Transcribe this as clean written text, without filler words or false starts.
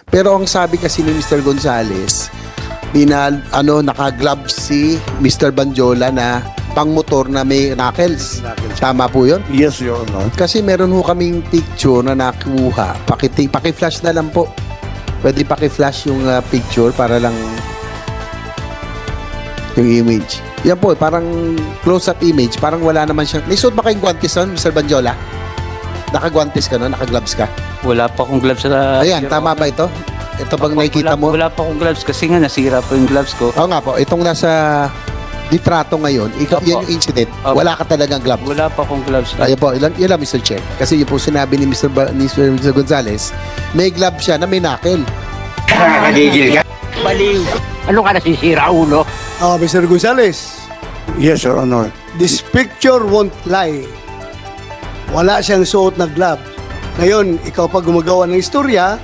Pero ang sabi kasi ni Mr. Gonzales, naka-gloves si Mr. Banjola na pang-motor na may knuckles. Tama po yun? Yes, Your Honor. Kasi meron ho kaming picture na nakuha. Paki-flash na lang po. Pwede paki-flash yung picture para lang yung image. Yan po, parang close-up image. Parang wala naman siya. May suot ba kayong guantes nun, Mr. Banjola? Naka-guantes ka nun? Naka-gloves ka? Wala pa akong gloves sa... Ayan, tama ba ito? Ito bang nakikita mo? Wala pa akong gloves kasi nga nasira po yung gloves ko. Oo nga po, itong nasa litrato ngayon, ikaw, Opo. yan yung incident. Opo. Wala ka talagang gloves. Wala pa akong gloves. Ayun po, yun lang Mr. Chair. Kasi yun po sinabi ni Mr. Gonzales, may glove siya na may knuckle. Nakakagigil ka. Baliw. Ano ka nasisira, ulo? Mr. Gonzales, Yes, Your Honor. this picture won't lie. Wala siyang suot na glove. Ngayon, ikaw pa gumagawa ng istorya,